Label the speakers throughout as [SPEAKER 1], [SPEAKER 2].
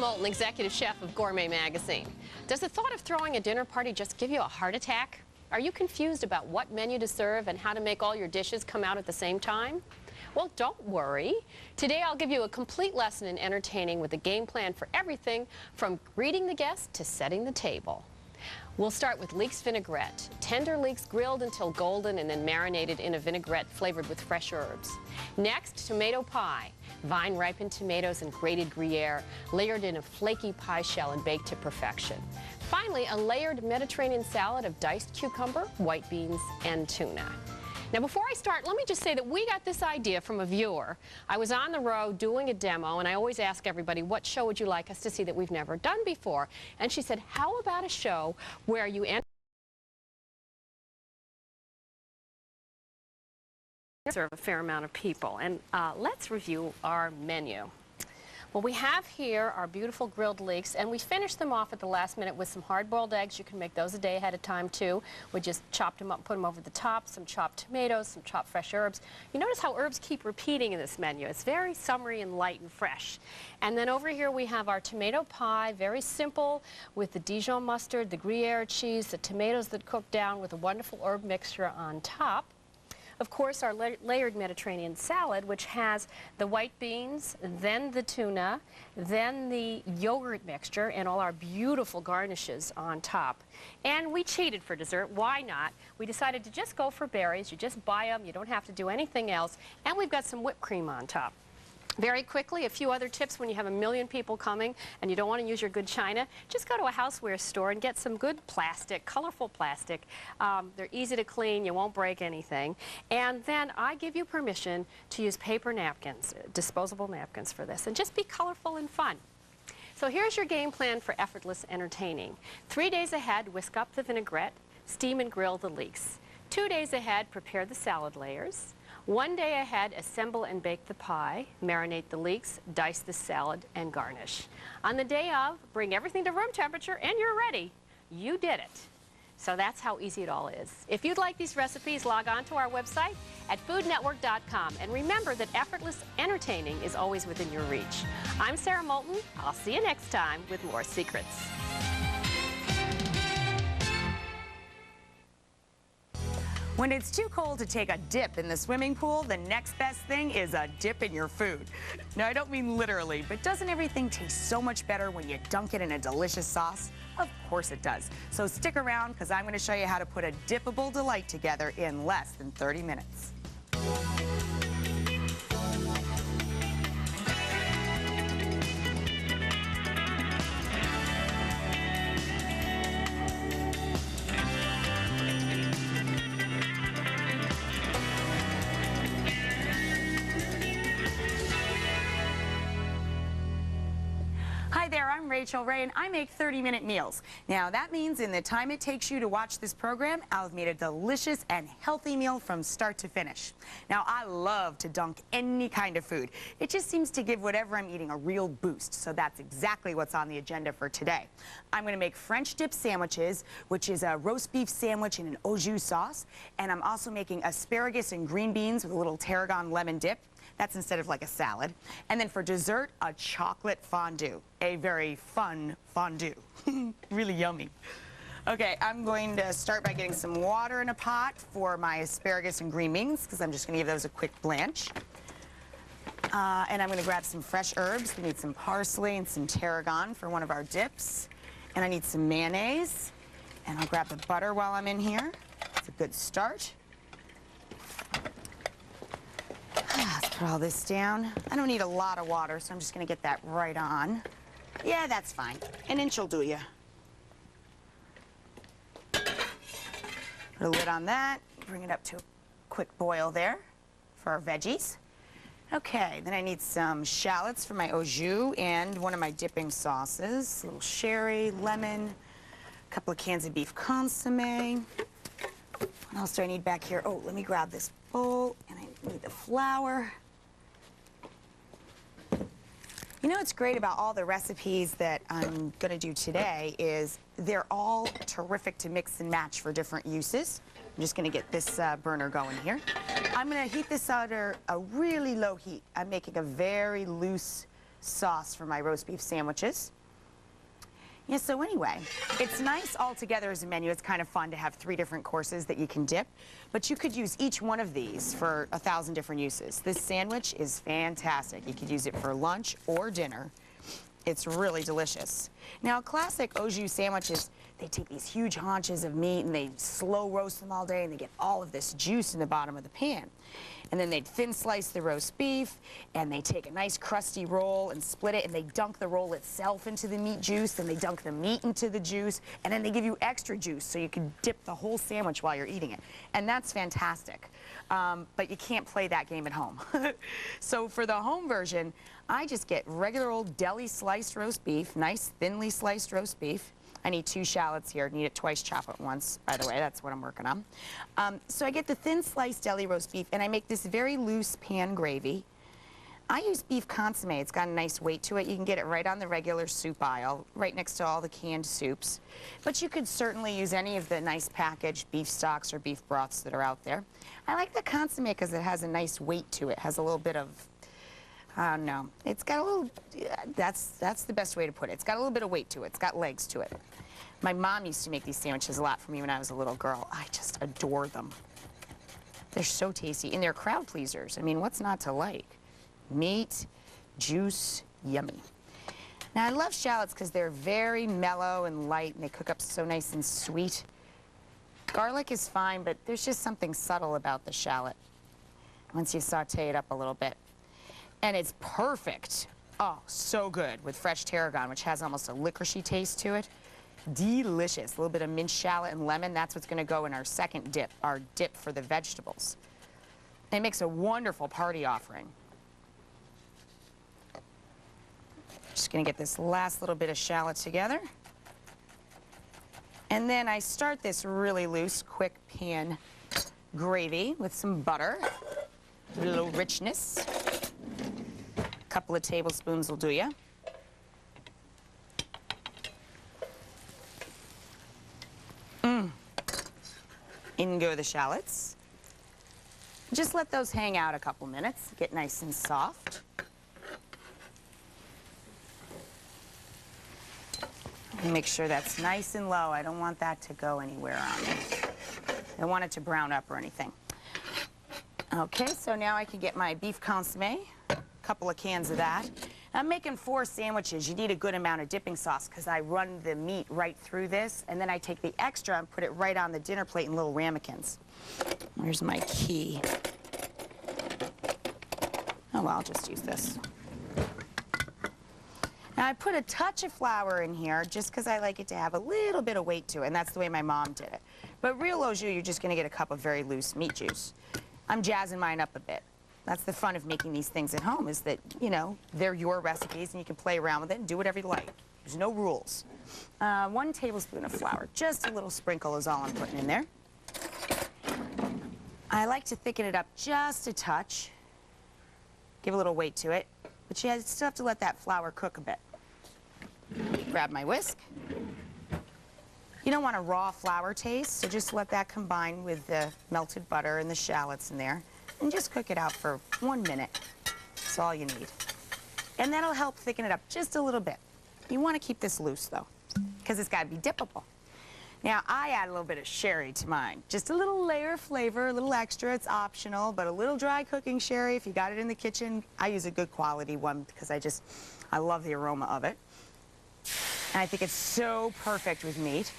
[SPEAKER 1] Moulton, executive chef of Gourmet Magazine. Does the thought of throwing a dinner party just give you a heart attack? Are you confused about what menu to serve and how to make all your dishes come out at the same time? Well, don't worry. Today I'll give you a complete lesson in entertaining with a game plan for everything from greeting the guests to setting the table. We'll start with leeks vinaigrette. Tender leeks grilled until golden and then marinated in a vinaigrette flavored with fresh herbs. Next, tomato pie. Vine-ripened tomatoes and grated Gruyere, layered in a flaky pie shell and baked to perfection. Finally, a layered Mediterranean salad of diced cucumber, white beans, and tuna. Now, before I start, let me just say that we got this idea from a viewer. I was on the road doing a demo, and I always ask everybody, what show would you like us to see that we've never done before? And she said, how about a show where you serve a fair amount of people? And let's review our menu. Well, we have here our beautiful grilled leeks, and we finished them off at the last minute with some hard-boiled eggs. You can make those a day ahead of time, too. We just chopped them up, put them over the top, some chopped tomatoes, some chopped fresh herbs. You notice how herbs keep repeating in this menu. It's very summery and light and fresh. And then over here we have our tomato pie, very simple, with the Dijon mustard, the Gruyere cheese, the tomatoes that cook down with a wonderful herb mixture on top. Of course, our layered Mediterranean salad, which has the white beans, then the tuna, then the yogurt mixture, and all our beautiful garnishes on top. And we cheated for dessert. Why not? We decided to just go for berries. You just buy them. You don't have to do anything else. And we've got some whipped cream on top. Very quickly, a few other tips when you have a million people coming and you don't want to use your good china. Just go to a houseware store and get some good plastic, colorful plastic. They're easy to clean. You won't break anything. And then I give you permission to use paper napkins, disposable napkins for this. And just be colorful and fun. So here's your game plan for effortless entertaining. 3 days ahead, whisk up the vinaigrette, steam and grill the leeks. 2 days ahead, prepare the salad layers. 1 day ahead, assemble and bake the pie, marinate the leeks, dice the salad, and garnish. On the day of, bring everything to room temperature and you're ready. You did it. So that's how easy it all is. If you'd like these recipes, log on to our website at foodnetwork.com. And remember that effortless entertaining is always within your reach. I'm Sarah Moulton. I'll see you next time with more secrets.
[SPEAKER 2] When it's too cold to take a dip in the swimming pool, the next best thing is a dip in your food. No, I don't mean literally, but doesn't everything taste so much better when you dunk it in a delicious sauce? Of course it does. So stick around, because I'm going to show you how to put a dippable delight together in less than 30 minutes. Hi there, I'm Rachel Ray, and I make 30-minute meals. Now, that means in the time it takes you to watch this program, I've made a delicious and healthy meal from start to finish. Now, I love to dunk any kind of food. It just seems to give whatever I'm eating a real boost, so that's exactly what's on the agenda for today. I'm going to make French dip sandwiches, which is a roast beef sandwich in an au jus sauce, and I'm also making asparagus and green beans with a little tarragon lemon dip. That's instead of like a salad. And then for dessert, a chocolate fondue. A very fun fondue. Really yummy. Okay, I'm going to start by getting some water in a pot for my asparagus and green beans, because I'm just going to give those a quick blanch. And I'm going to grab some fresh herbs. We need some parsley and some tarragon for one of our dips. And I need some mayonnaise. And I'll grab the butter while I'm in here. It's a good start. Let's put all this down. I don't need a lot of water, so I'm just going to get that right on. Yeah, that's fine. An inch will do you. Put a lid on that. Bring it up to a quick boil there for our veggies. Okay, then I need some shallots for my au jus and one of my dipping sauces. A little sherry, lemon, a couple of cans of beef consomme. What else do I need back here? Oh, let me grab this bowl, and I need the flour. You know what's great about all the recipes that I'm going to do today is they're all terrific to mix and match for different uses. I'm just going to get this burner going here. I'm going to heat this under a really low heat. I'm making a very loose sauce for my roast beef sandwiches. Yeah, so anyway, it's nice all together as a menu. It's kind of fun to have 3 different courses that you can dip, but you could use each one of these for 1,000 different uses. This sandwich is fantastic. You could use it for lunch or dinner. It's really delicious. Now, classic au jus sandwiches, they take these huge haunches of meat and they slow roast them all day and they get all of this juice in the bottom of the pan. And then they thin slice the roast beef and they take a nice crusty roll and split it and they dunk the roll itself into the meat juice and they dunk the meat into the juice and then they give you extra juice so you can dip the whole sandwich while you're eating it. And that's fantastic. But you can't play that game at home. So for the home version, I just get regular old deli sliced roast beef, nice thinly sliced roast beef. I need 2 shallots here. Need it twice, chop it once, by the way. That's what I'm working on. So I get the thin sliced deli roast beef, and I make this very loose pan gravy. I use beef consomme. It's got a nice weight to it. You can get it right on the regular soup aisle, right next to all the canned soups. But you could certainly use any of the nice packaged beef stocks or beef broths that are out there. I like the consomme because it has a nice weight to it. It has a little bit of, I don't know. It's got a little, that's the best way to put it. It's got a little bit of weight to it. It's got legs to it. My mom used to make these sandwiches a lot for me when I was a little girl. I just adore them. They're so tasty, and they're crowd pleasers. I mean, what's not to like? Meat, juice, yummy. Now, I love shallots because they're very mellow and light, and they cook up so nice and sweet. Garlic is fine, but there's just something subtle about the shallot once you saute it up a little bit. And it's perfect. Oh, so good with fresh tarragon, which has almost a licoricey taste to it. Delicious. A little bit of minced shallot and lemon. That's what's going to go in our second dip, our dip for the vegetables. It makes a wonderful party offering. Just going to get this last little bit of shallot together. And then I start this really loose, quick pan gravy with some butter, a little richness. A couple of tablespoons will do ya. In go the shallots. Just let those hang out a couple minutes, get nice and soft. And make sure that's nice and low. I don't want that to go anywhere on me. I don't want it to brown up or anything. Okay, so now I can get my beef consomme, a couple of cans of that. I'm making 4 sandwiches. You need a good amount of dipping sauce because I run the meat right through this, and then I take the extra and put it right on the dinner plate in little ramekins. Where's my key? Oh, well, I'll just use this. Now, I put a touch of flour in here just because I like it to have a little bit of weight to it, and that's the way my mom did it. But real au jus, you're just going to get a cup of very loose meat juice. I'm jazzing mine up a bit. That's the fun of making these things at home, is that, you know, they're your recipes and you can play around with it and do whatever you like. There's no rules. 1 tablespoon of flour, just a little sprinkle is all I'm putting in there. I like to thicken it up just a touch, give a little weight to it, but you still have to let that flour cook a bit. Grab my whisk. You don't want a raw flour taste, so just let that combine with the melted butter and the shallots in there. And just cook it out for 1 minute. That's all you need. And that'll help thicken it up just a little bit. You want to keep this loose, though, because it's got to be dippable. Now, I add a little bit of sherry to mine. Just a little layer of flavor, a little extra. It's optional, but a little dry cooking sherry, if you got it in the kitchen, I use a good quality one because I love the aroma of it. And I think it's so perfect with meat.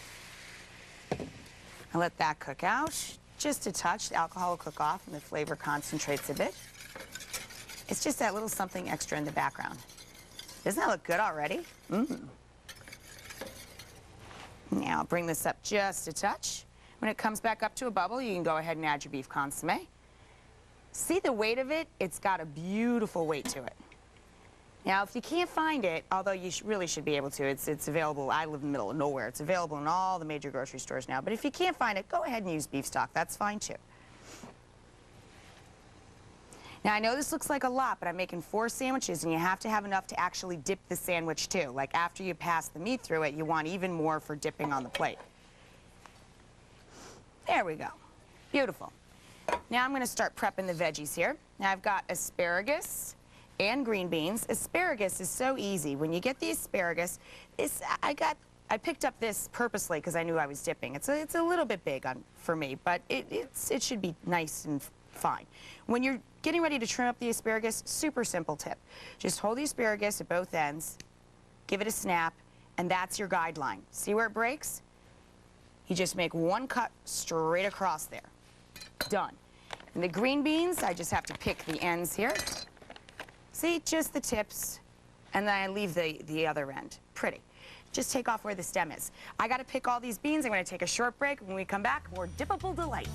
[SPEAKER 2] I let that cook out. Just a touch. The alcohol will cook off and the flavor concentrates a bit. It's just that little something extra in the background. Doesn't that look good already? Now I'll bring this up just a touch. When it comes back up to a bubble, you can go ahead and add your beef consomme. See the weight of it? It's got a beautiful weight to it. Now, if you can't find it, although you really should be able to, it's available. I live in the middle of nowhere. It's available in all the major grocery stores now. But if you can't find it, go ahead and use beef stock. That's fine, too. Now, I know this looks like a lot, but I'm making 4 sandwiches, and you have to have enough to actually dip the sandwich, too. Like, after you pass the meat through it, you want even more for dipping on the plate. There we go. Beautiful. Now I'm going to start prepping the veggies here. Now, I've got asparagus and green beans. Asparagus is so easy. When you get the asparagus, I got I picked up this purposely because I knew I was dipping. It's a little bit big for me, but it should be nice and fine. When you're getting ready to trim up the asparagus, super simple tip. Just hold the asparagus at both ends, give it a snap, and that's your guideline. See where it breaks? You just make one cut straight across there. Done. And the green beans, I just have to pick the ends here. See, just the tips, and then I leave the other end. Pretty. Just take off where the stem is. I got to pick all these beans. I'm going to take a short break. When we come back, more dippable delights.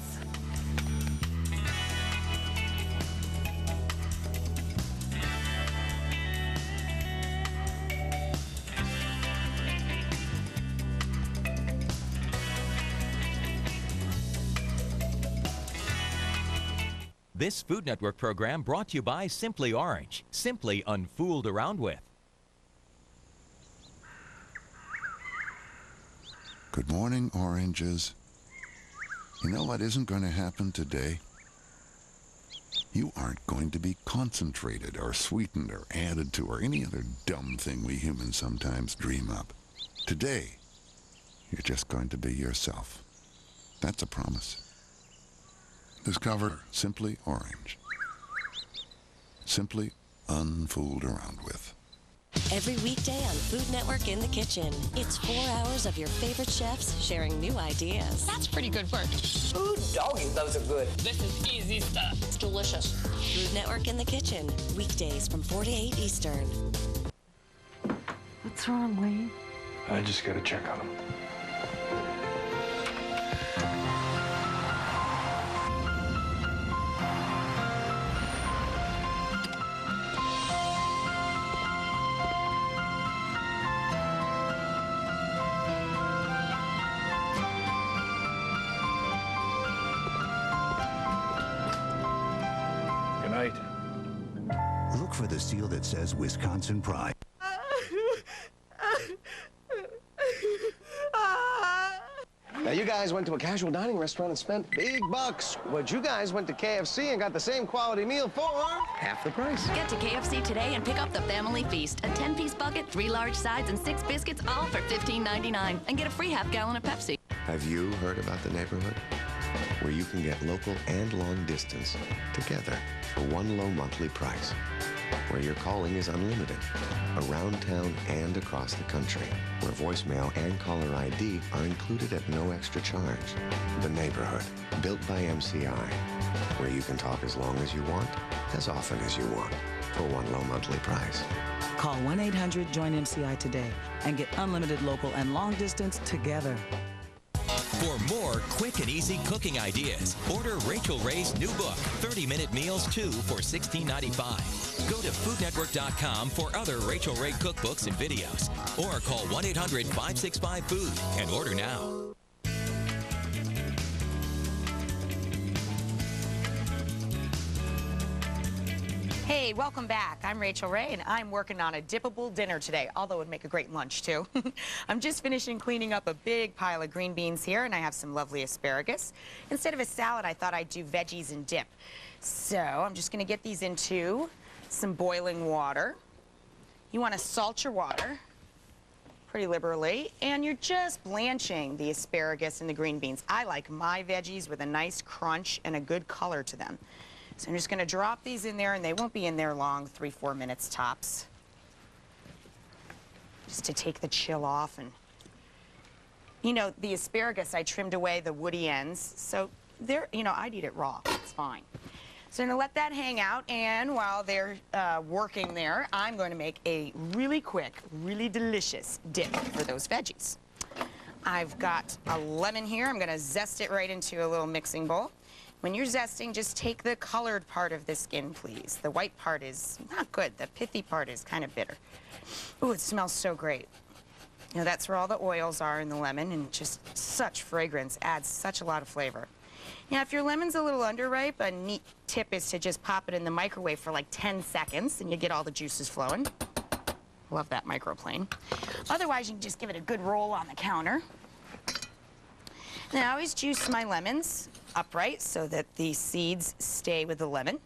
[SPEAKER 3] This Food Network program brought to you by Simply Orange. Simply unfooled around with.
[SPEAKER 4] Good morning, oranges. You know what isn't going to happen today? You aren't going to be concentrated or sweetened or added to or any other dumb thing we humans sometimes dream up. Today, you're just going to be yourself. That's a promise. Discover Simply Orange. Simply unfooled around with.
[SPEAKER 5] Every weekday on Food Network in the Kitchen, it's 4 hours of your favorite chefs sharing new ideas.
[SPEAKER 6] That's pretty good work.
[SPEAKER 7] Ooh, doggy, those are good.
[SPEAKER 6] This is easy stuff.
[SPEAKER 7] It's delicious.
[SPEAKER 5] Food Network in the Kitchen, weekdays from 4 to 8 Eastern.
[SPEAKER 1] What's wrong, Wayne?
[SPEAKER 8] I just got to check on him. Good night.
[SPEAKER 9] Look for the seal that says Wisconsin Pride.
[SPEAKER 10] Now, you guys went to a casual dining restaurant and spent big bucks. But you guys went to KFC and got the same quality meal for half the price.
[SPEAKER 11] Get to KFC today and pick up the Family Feast. A 10-piece bucket, 3 large sides, and 6 biscuits, all for $15.99. And get a free half-gallon of Pepsi.
[SPEAKER 12] Have you heard about the neighborhood? Where you can get local and long distance together for one low monthly price. Where your calling is unlimited, around town and across the country. Where voicemail and caller ID are included at no extra charge. The neighborhood, built by MCI. Where you can talk as long as you want, as often as you want, for one low monthly price.
[SPEAKER 13] Call 1-800-JOIN-MCI today and get unlimited local and long distance together.
[SPEAKER 3] For more quick and easy cooking ideas, order Rachel Ray's new book, 30-Minute Meals 2 for $16.95. Go to foodnetwork.com for other Rachel Ray cookbooks and videos, or call 1-800-565-FOOD and order now.
[SPEAKER 2] Hey, welcome back. I'm Rachel Ray, and I'm working on a dippable dinner today, although it would make a great lunch, too. I'm just finishing cleaning up a big pile of green beans here, and I have some lovely asparagus. Instead of a salad, I thought I'd do veggies and dip. So I'm just going to get these into some boiling water. You want to salt your water pretty liberally, and you're just blanching the asparagus and the green beans. I like my veggies with a nice crunch and a good color to them. So I'm just going to drop these in there, and they won't be in there long, 3-4 minutes tops. Just to take the chill off. And you know, the asparagus, I trimmed away the woody ends, so they're, you know, I'd eat it raw. It's fine. So I'm going to let that hang out, and while they're working there, I'm going to make a really quick, really delicious dip for those veggies. I've got a lemon here. I'm going to zest it right into a little mixing bowl. When you're zesting, just take the colored part of the skin, please. The white part is not good. The pithy part is kind of bitter. Ooh, it smells so great. You know, that's where all the oils are in the lemon, and just such fragrance adds such a lot of flavor. Now, if your lemon's a little underripe, a neat tip is to just pop it in the microwave for like 10 seconds, and you get all the juices flowing. Love that microplane. Otherwise, you can just give it a good roll on the counter. Now, I always juice my lemons upright so that the seeds stay with the lemon.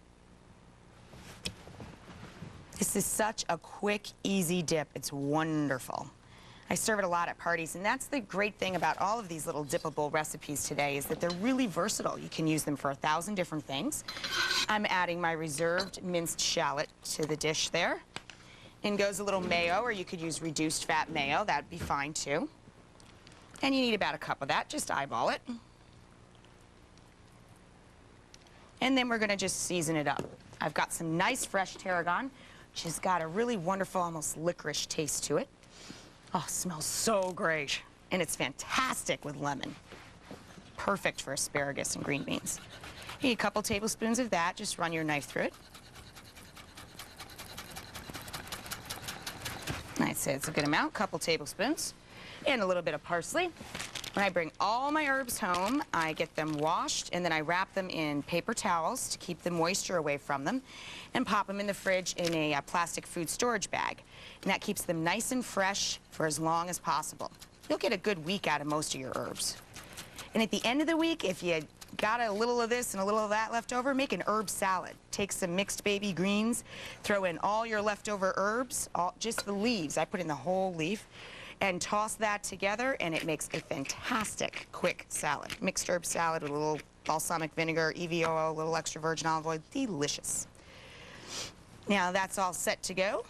[SPEAKER 2] This is such a quick, easy dip. It's wonderful. I serve it a lot at parties, and that's the great thing about all of these little dippable recipes today is that they're really versatile. You can use them for 1,000 different things. I'm adding my reserved minced shallot to the dish there. In goes a little mayo, or you could use reduced fat mayo. That'd be fine too. And you need about a cup of that. Just eyeball it. And then we're going to just season it up. I've got some nice fresh tarragon, which has got a really wonderful, almost licorice taste to it. Oh, it smells so great. And it's fantastic with lemon. Perfect for asparagus and green beans. You need a couple tablespoons of that. Just run your knife through it. I'd say it's a good amount, couple tablespoons. And a little bit of parsley. When I bring all my herbs home, I get them washed, and then I wrap them in paper towels to keep the moisture away from them, and pop them in the fridge in a plastic food storage bag. And that keeps them nice and fresh for as long as possible. You'll get a good week out of most of your herbs. And at the end of the week, if you got a little of this and a little of that left over, make an herb salad. Take some mixed baby greens, throw in all your leftover herbs, just the leaves. I put in the whole leaf, and toss that together, and it makes a fantastic quick salad. Mixed herb salad with a little balsamic vinegar, EVO oil, a little extra virgin olive oil. Delicious. Now that's all set to go.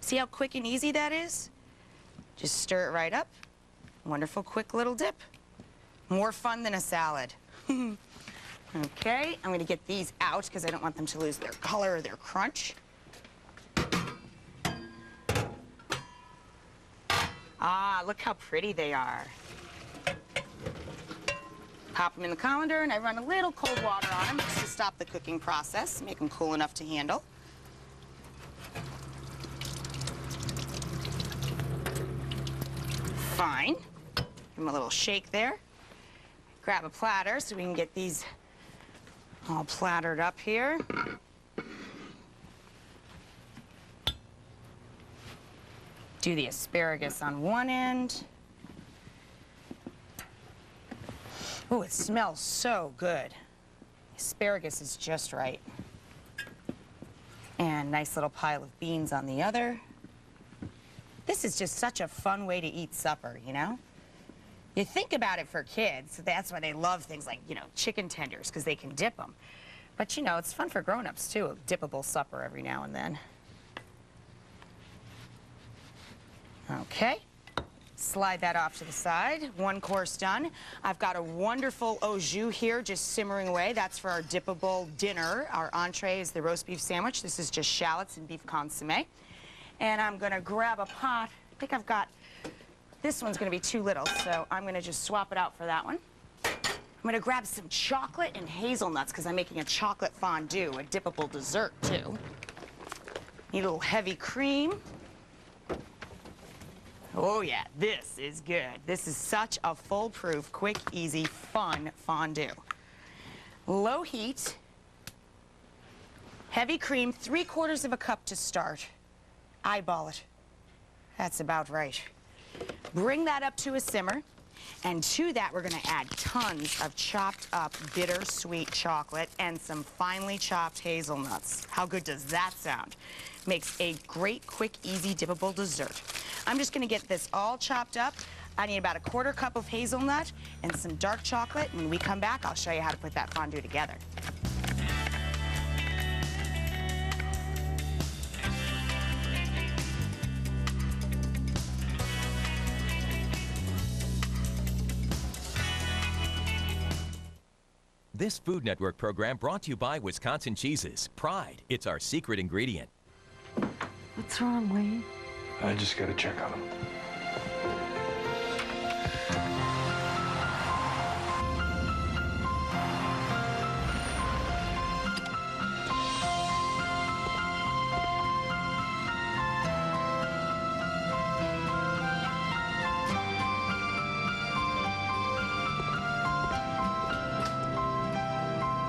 [SPEAKER 2] See how quick and easy that is? Just stir it right up. Wonderful quick little dip. More fun than a salad. Okay, I'm going to get these out because I don't want them to lose their color or their crunch. Ah, look how pretty they are. Pop them in the colander, and I run a little cold water on them just to stop the cooking process, make them cool enough to handle. Fine. Give them a little shake there. Grab a platter so we can get these all plattered up here. Do the asparagus on one end. Oh, it smells so good. Asparagus is just right. And nice little pile of beans on the other. This is just such a fun way to eat supper, you know? You think about it for kids, that's why they love things like, you know, chicken tenders, because they can dip them. But, you know, it's fun for grown-ups, too, a dippable supper every now and then. Okay, slide that off to the side. One course done. I've got a wonderful au jus here just simmering away. That's for our dippable dinner. Our entree is the roast beef sandwich. This is just shallots and beef consomme. And I'm going to grab a pot. I think I've got, this one's going to be too little, so I'm going to just swap it out for that one. I'm going to grab some chocolate and hazelnuts because I'm making a chocolate fondue, a dippable dessert, too. Need a little heavy cream. Oh yeah, this is good. This is such a foolproof, quick, easy, fun fondue. Low heat, heavy cream, 3/4 of a cup to start. Eyeball it. That's about right. Bring that up to a simmer, and to that we're going to add tons of chopped up bittersweet chocolate and some finely chopped hazelnuts. How good does that sound? Makes a great, quick, easy, dippable dessert. I'm just going to get this all chopped up. I need about a 1/4 cup of hazelnut and some dark chocolate. When we come back, I'll show you how to put that fondue together.
[SPEAKER 3] This Food Network program brought to you by Wisconsin Cheeses. Pride, it's our secret ingredient.
[SPEAKER 6] What's wrong, Wayne?
[SPEAKER 8] I just gotta check on him.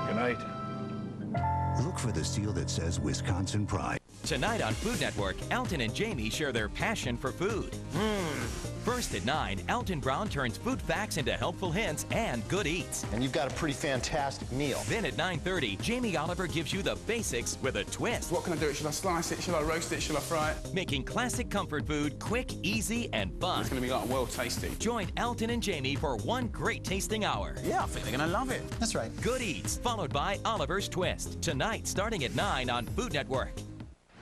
[SPEAKER 8] Good night.
[SPEAKER 9] Look for the seal that says Wisconsin Pride.
[SPEAKER 3] Tonight on Food Network, Elton and Jamie share their passion for food. First at 9, Elton Brown turns food facts into helpful hints and good eats.
[SPEAKER 10] And you've got a pretty fantastic meal.
[SPEAKER 3] Then at 9:30, Jamie Oliver gives you the basics with a twist.
[SPEAKER 14] What can I do? Should I slice it? Should I roast it? Should I fry it?
[SPEAKER 3] Making classic comfort food quick, easy, and fun.
[SPEAKER 14] It's going to be like well tasty.
[SPEAKER 3] Join Elton and Jamie for one great tasting hour.
[SPEAKER 14] Yeah, I think they're going to love it.
[SPEAKER 10] That's right.
[SPEAKER 3] Good Eats, followed by Oliver's Twist. Tonight, starting at 9 on Food Network.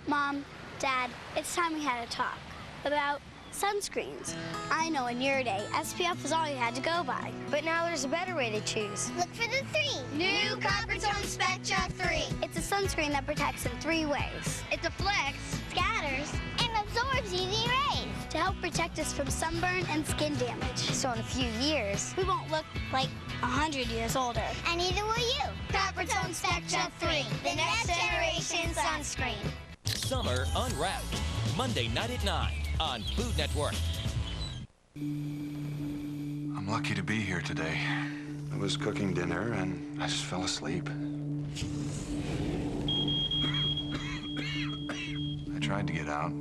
[SPEAKER 15] Mom, Dad, it's time we had a talk about sunscreens. I know in your day, SPF was all you had to go by. But now there's a better way to choose. Look for the 3. New Coppertone Spectra 3. It's a sunscreen that protects in 3 ways. It deflects, scatters, and absorbs UV rays to help protect us from sunburn and skin damage. So in a few years, we won't look like 100 years older. And neither will you. Coppertone Spectra 3, the next generation sunscreen.
[SPEAKER 3] Summer Unwrapped, Monday night at 9 on Food Network.
[SPEAKER 8] I'm lucky to be here today. I was cooking dinner and I just fell asleep. I tried to get out,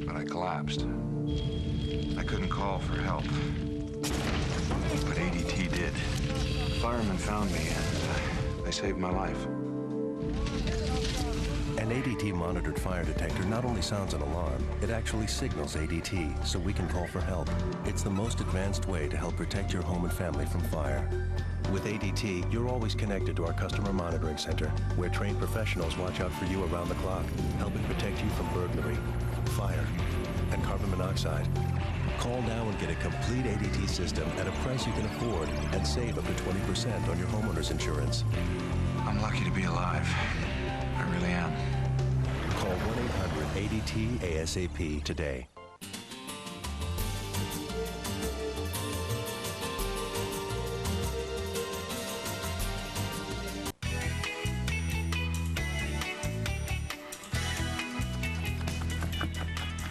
[SPEAKER 8] but I collapsed. I couldn't call for help, but ADT did. The firemen found me and they saved my life.
[SPEAKER 16] An ADT monitored fire detector not only sounds an alarm, it actually signals ADT so we can call for help. It's the most advanced way to help protect your home and family from fire. With ADT, you're always connected to our customer monitoring center, where trained professionals watch out for you around the clock, helping protect you from burglary, fire, and carbon monoxide. Call now and get a complete ADT system at a price you can afford and save up to 20% on your homeowner's insurance.
[SPEAKER 8] I'm lucky to be alive. I really am.
[SPEAKER 16] Call 1-800-ADT-ASAP today.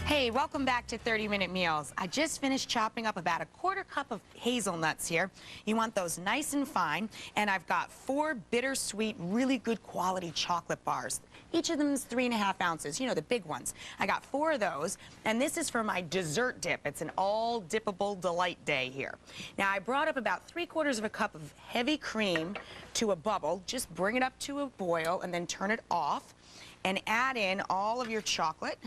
[SPEAKER 2] Hey, welcome back to 30-Minute Meals. I just finished chopping up about a 1/4 cup of hazelnuts here. You want those nice and fine, and I've got 4 bittersweet, really good quality chocolate bars. Each of them is 3½ ounces, you know, the big ones. I got 4 of those, and this is for my dessert dip. It's an all dippable delight day here. Now, I brought up about 3/4 of a cup of heavy cream to a bubble. Just bring it up to a boil and then turn it off, and add in all of your chocolate.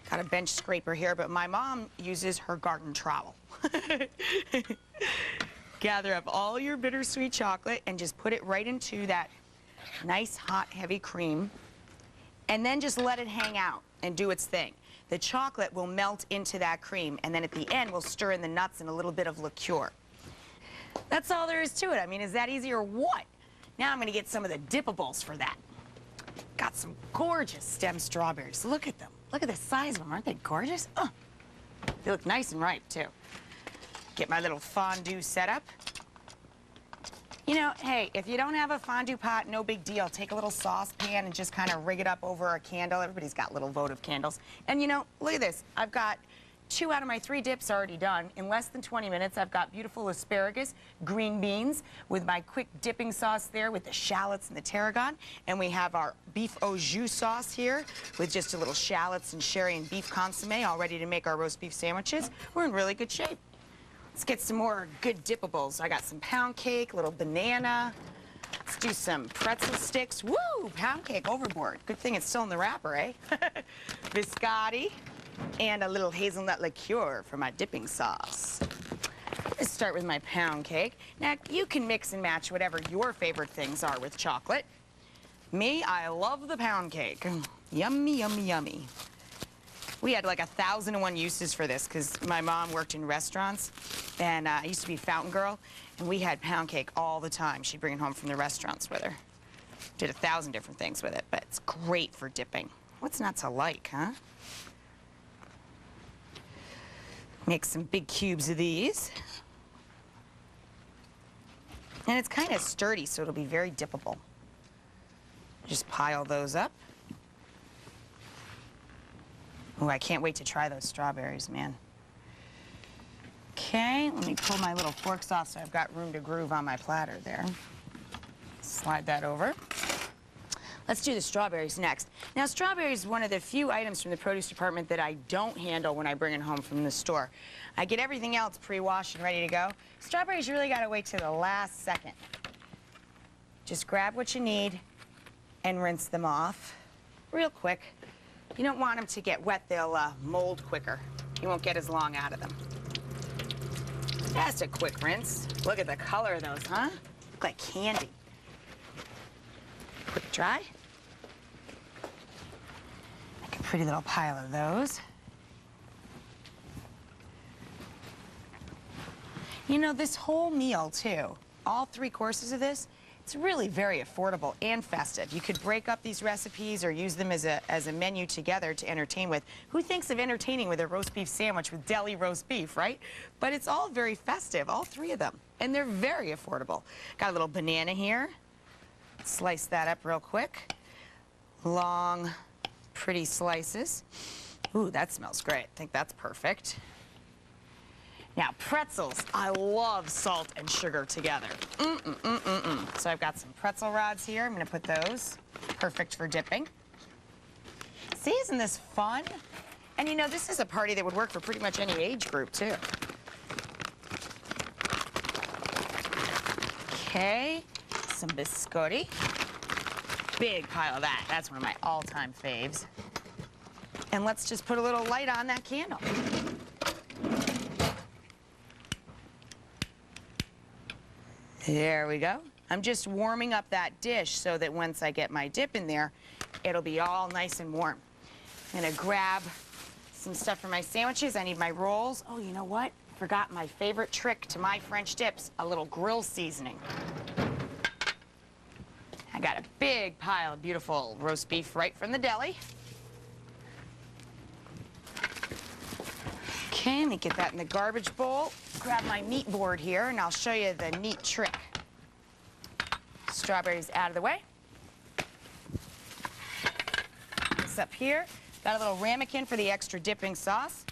[SPEAKER 2] Got a bench scraper here, but my mom uses her garden trowel. Gather up all your bittersweet chocolate and just put it right into that nice, hot, heavy cream. And then just let it hang out and do its thing. The chocolate will melt into that cream, and then at the end, we'll stir in the nuts and a little bit of liqueur. That's all there is to it. I mean, is that easy or what? Now I'm gonna get some of the dippables for that. Got some gorgeous stem strawberries. Look at them. Look at the size of them. Aren't they gorgeous? Oh, they look nice and ripe, too. Get my little fondue setup. You know, hey, if you don't have a fondue pot, no big deal. Take a little saucepan and just kind of rig it up over a candle. Everybody's got little votive candles. And, you know, look at this. I've got 2 out of my 3 dips already done. In less than 20 minutes, I've got beautiful asparagus, green beans, with my quick dipping sauce there with the shallots and the tarragon. And we have our beef au jus sauce here with just a little shallots and sherry and beef consomme, all ready to make our roast beef sandwiches. We're in really good shape. Let's get some more good dippables. I got some pound cake, a little banana. Let's do some pretzel sticks. Woo! Pound cake overboard. Good thing it's still in the wrapper, eh? Biscotti. And a little hazelnut liqueur for my dipping sauce. Let's start with my pound cake. Now, you can mix and match whatever your favorite things are with chocolate. Me, I love the pound cake. Yummy, yummy, yummy. We had like 1,001 uses for this because my mom worked in restaurants, and I used to be a fountain girl, and we had pound cake all the time. She'd bring it home from the restaurants with her. Did 1,000 different things with it, but it's great for dipping. What's not to like, huh? Make some big cubes of these. And it's kind of sturdy, so it'll be very dippable. Just pile those up. Oh, I can't wait to try those strawberries, man. Okay, let me pull my little forks off so I've got room to groove on my platter there. Slide that over. Let's do the strawberries next. Now, strawberries is one of the few items from the produce department that I don't handle when I bring it home from the store. I get everything else pre-washed and ready to go. Strawberries, you really got to wait till the last second. Just grab what you need and rinse them off real quick. You don't want them to get wet. They'll mold quicker. You won't get as long out of them. Just a quick rinse. Look at the color of those, huh? Look like candy. Quick dry. Make a pretty little pile of those. You know, this whole meal, too, all 3 courses of this, it's really very affordable and festive. You could break up these recipes or use them as a menu together to entertain with. Who thinks of entertaining with a roast beef sandwich with deli roast beef, right? But it's all very festive, all 3 of them, and they're very affordable. Got a little banana here. Slice that up real quick. Long, pretty slices. Ooh, that smells great. I think that's perfect. Now, pretzels. I love salt and sugar together. So I've got some pretzel rods here. I'm going to put those. Perfect for dipping. See, isn't this fun? And you know, this is a party that would work for pretty much any age group, too. Okay, some biscotti. Big pile of that. That's one of my all-time faves. And let's just put a little light on that candle. There we go. I'm just warming up that dish so that once I get my dip in there, it'll be all nice and warm. I'm gonna grab some stuff for my sandwiches. I need my rolls. Oh, you know what? Forgot my favorite trick to my French dips, a little grill seasoning. I got a big pile of beautiful roast beef right from the deli. Okay, let me get that in the garbage bowl. Grab my meat board here, and I'll show you the neat trick. Strawberries out of the way. This up here. Got a little ramekin for the extra dipping sauce.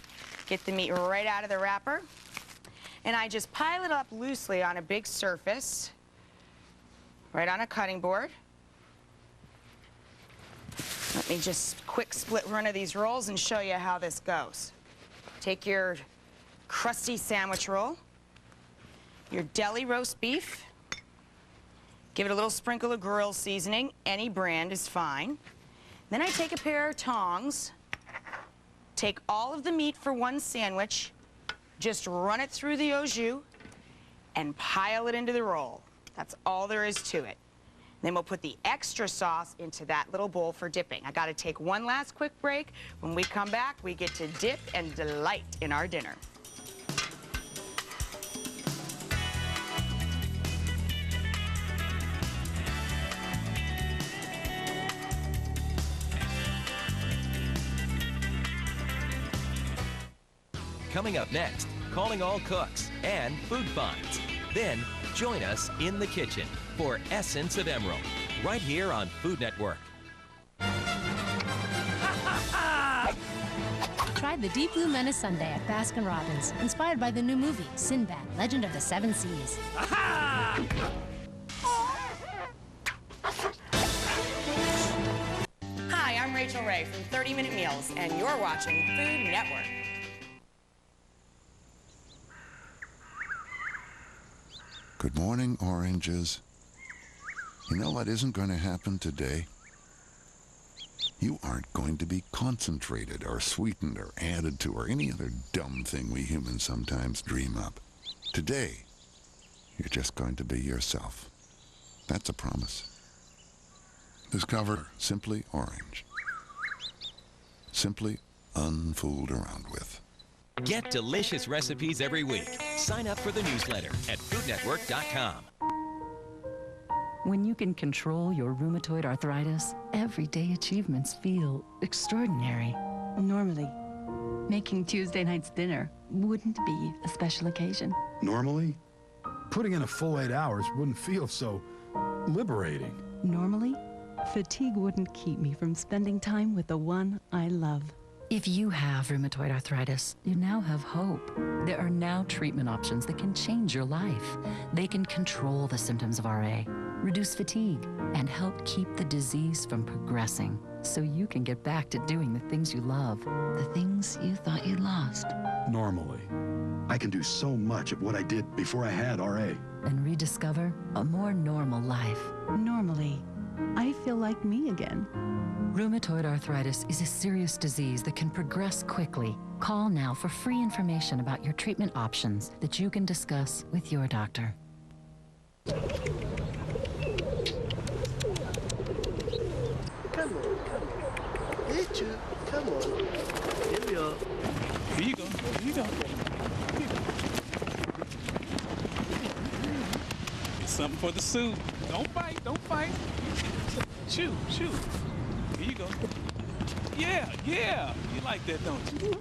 [SPEAKER 2] Get the meat right out of the wrapper. And I just pile it up loosely on a big surface, right on a cutting board. Let me just quick split run of these rolls and show you how this goes. Take your crusty sandwich roll, your deli roast beef, give it a little sprinkle of grill seasoning, any brand is fine. Then I take a pair of tongs, take all of the meat for one sandwich, just run it through the au jus, and pile it into the roll. That's all there is to it. Then we'll put the extra sauce into that little bowl for dipping. I gotta take one last quick break. When we come back, we get to dip and delight in our dinner.
[SPEAKER 3] Coming up next, calling all cooks and food finds. Then, join us in the kitchen for Essence of Emerald, right here on Food Network.
[SPEAKER 17] Try the Deep Blue Menace Sundae at Baskin-Robbins, inspired by the new movie, Sinbad, Legend of the Seven Seas.
[SPEAKER 2] Hi, I'm Rachel Ray from 30 Minute Meals, and you're watching Food Network.
[SPEAKER 4] Good morning, oranges. You know what isn't going to happen today? You aren't going to be concentrated or sweetened or added to or any other dumb thing we humans sometimes dream up. Today, you're just going to be yourself. That's a promise. Discover Simply Orange. Simply unfooled around with.
[SPEAKER 3] Get delicious recipes every week. Sign up for the newsletter at foodnetwork.com.
[SPEAKER 6] When you can control your rheumatoid arthritis, everyday achievements feel extraordinary. Normally, making Tuesday night's dinner wouldn't be a special occasion.
[SPEAKER 18] Normally, putting in a full 8 hours wouldn't feel so liberating.
[SPEAKER 6] Normally, fatigue wouldn't keep me from spending time with the one I love. If you have rheumatoid arthritis, you now have hope. There are now treatment options that can change your life. They can control the symptoms of RA. reduce fatigue, and help keep the disease from progressing so you can get back to doing the things you love, the things you thought you'd lost.
[SPEAKER 18] Normally. I can do so much of what I did before I had RA.
[SPEAKER 6] And rediscover a more normal life.
[SPEAKER 19] Normally, I feel like me again.
[SPEAKER 6] Rheumatoid arthritis is a serious disease that can progress quickly. Call now for free information about your treatment options that you can discuss with your doctor.
[SPEAKER 10] Come on. Hit you. Come on. Here we are.
[SPEAKER 14] Here you go. Here you go. Get something for the soup. Don't fight. Don't fight. Shoot. Shoot. Here you go. Yeah. Yeah. You like that, don't you?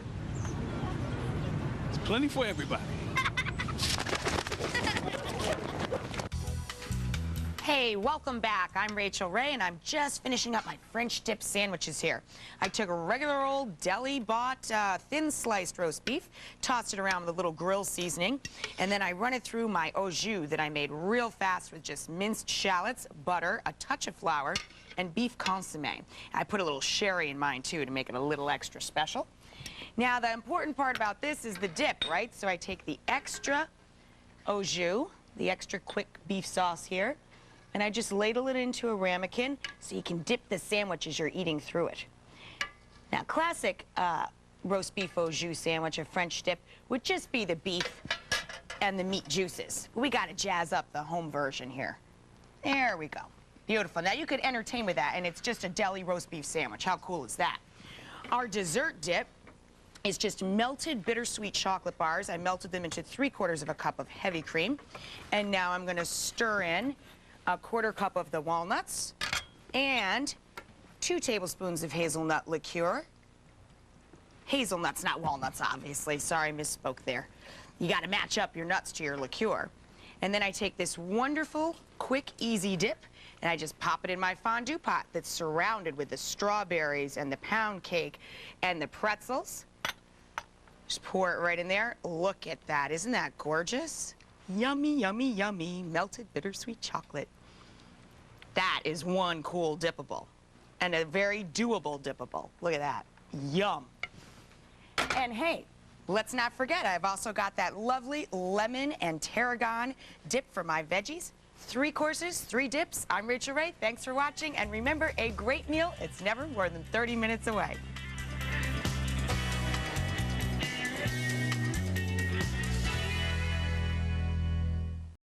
[SPEAKER 14] There's plenty for everybody.
[SPEAKER 2] Hey, welcome back. I'm Rachel Ray, and I'm just finishing up my French dip sandwiches here. I took a regular old deli-bought thin sliced roast beef, tossed it around with a little grill seasoning, and then I run it through my au jus that I made real fast with just minced shallots, butter, a touch of flour, and beef consommé. I put a little sherry in mine, too, to make it a little extra special. Now, the important part about this is the dip, right? So I take the extra au jus, the extra quick beef sauce here, and I just ladle it into a ramekin so you can dip the sandwich as you're eating through it. Now, classic roast beef au jus sandwich, a French dip, would just be the beef and the meat juices. We got to jazz up the home version here. There we go. Beautiful. Now, you could entertain with that, and it's just a deli roast beef sandwich. How cool is that? Our dessert dip is just melted bittersweet chocolate bars. I melted them into 3/4 of a cup of heavy cream. And now I'm going to stir in a 1/4 cup of the walnuts and 2 tablespoons of hazelnut liqueur. Hazelnuts, not walnuts, obviously. Sorry, misspoke there. You got to match up your nuts to your liqueur. And then I take this wonderful, quick, easy dip, and I just pop it in my fondue pot that's surrounded with the strawberries and the pound cake and the pretzels. Just pour it right in there. Look at that. Isn't that gorgeous? Yummy, yummy, yummy, melted bittersweet chocolate. That is one cool dippable, and a very doable dippable. Look at that. Yum. And hey, let's not forget, I've also got that lovely lemon and tarragon dip for my veggies. 3 courses, 3 dips. I'm Rachel Ray. Thanks for watching, and remember, a great meal, it's never more than 30 minutes away.